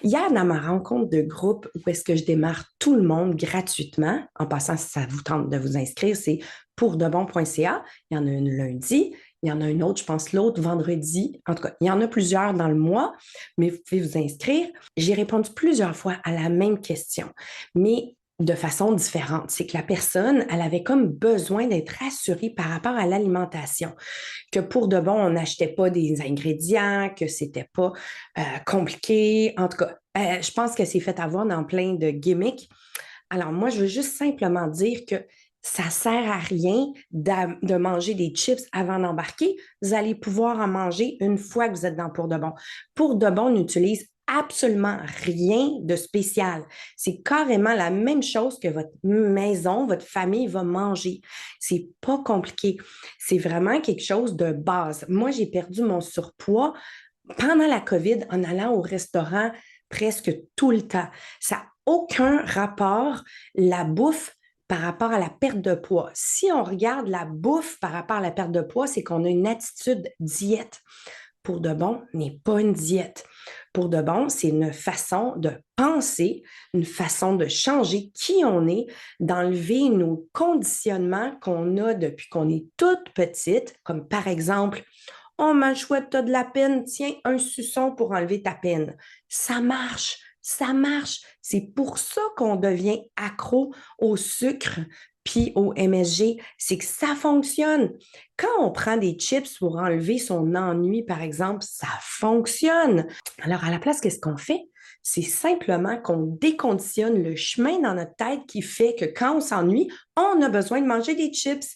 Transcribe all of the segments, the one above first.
Hier, dans ma rencontre de groupe où est-ce que je démarre tout le monde gratuitement, en passant, si ça vous tente de vous inscrire, c'est pourdebon.ca. Il y en a une lundi, il y en a une autre, je pense l'autre vendredi. En tout cas, il y en a plusieurs dans le mois, mais vous pouvez vous inscrire. J'ai répondu plusieurs fois à la même question, mais de façon différente. C'est que la personne, elle avait comme besoin d'être rassurée par rapport à l'alimentation, que pour de bon, on n'achetait pas des ingrédients, que c'était pas compliqué. En tout cas, je pense que c'est fait avoir dans plein de gimmicks. Alors moi, je veux juste simplement dire que ça sert à rien de manger des chips avant d'embarquer. Vous allez pouvoir en manger une fois que vous êtes dans Pour de bon. Pour de bon n'utilise absolument rien de spécial. C'est carrément la même chose que votre maison, votre famille va manger. C'est pas compliqué. C'est vraiment quelque chose de base. Moi, j'ai perdu mon surpoids pendant la COVID en allant au restaurant presque tout le temps. Ça n'a aucun rapport, la bouffe, par rapport à la perte de poids. Si on regarde la bouffe par rapport à la perte de poids, c'est qu'on a une attitude diète. Pour de bon n'est pas une diète. Pour de bon, c'est une façon de penser, une façon de changer qui on est, d'enlever nos conditionnements qu'on a depuis qu'on est toute petite, comme par exemple, oh, ma chouette, t'as de la peine, tiens, un suçon pour enlever ta peine. Ça marche, ça marche. C'est pour ça qu'on devient accro au sucre puis au MSG, c'est que ça fonctionne. Quand on prend des chips pour enlever son ennui, par exemple, ça fonctionne. Alors, à la place, qu'est-ce qu'on fait? C'est simplement qu'on déconditionne le chemin dans notre tête qui fait que quand on s'ennuie, on a besoin de manger des chips.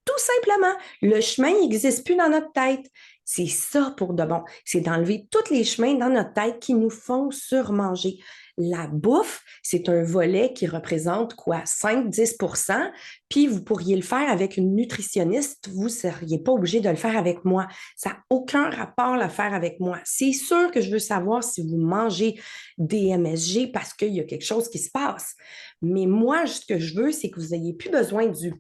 Tout simplement, le chemin n'existe plus dans notre tête. C'est ça pour de bon. C'est d'enlever tous les chemins dans notre tête qui nous font surmanger. La bouffe, c'est un volet qui représente quoi? 5-10%. Puis vous pourriez le faire avec une nutritionniste. Vous ne seriez pas obligé de le faire avec moi. Ça n'a aucun rapport à le faire avec moi. C'est sûr que je veux savoir si vous mangez des MSG parce qu'il y a quelque chose qui se passe. Mais moi, ce que je veux, c'est que vous n'ayez plus besoin du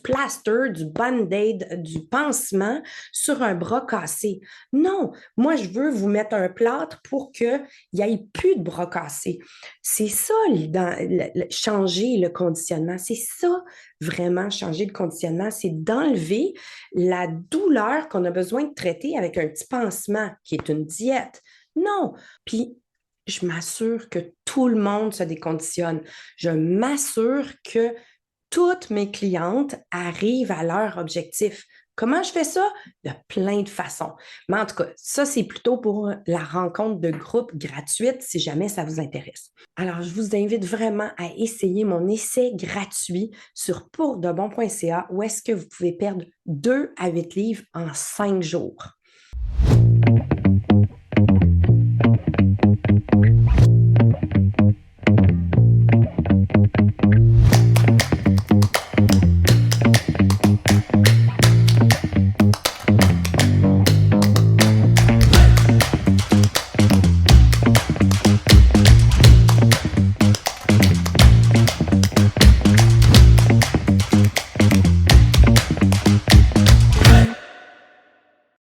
plaster, du band-aid, du pansement sur un bras cassé. Non, moi, je veux vous mettre un plâtre pour qu'il n'y ait plus de bras cassés. C'est ça, changer le conditionnement. C'est ça, vraiment, changer le conditionnement. C'est d'enlever la douleur qu'on a besoin de traiter avec un petit pansement qui est une diète. Non. Puis, je m'assure que tout le monde se déconditionne. Je m'assure que toutes mes clientes arrivent à leur objectif. Comment je fais ça? De plein de façons. Mais en tout cas, ça, c'est plutôt pour la rencontre de groupe gratuite si jamais ça vous intéresse. Alors, je vous invite vraiment à essayer mon essai gratuit sur pourdebon.ca où est-ce que vous pouvez perdre 2 à 8 livres en 5 jours.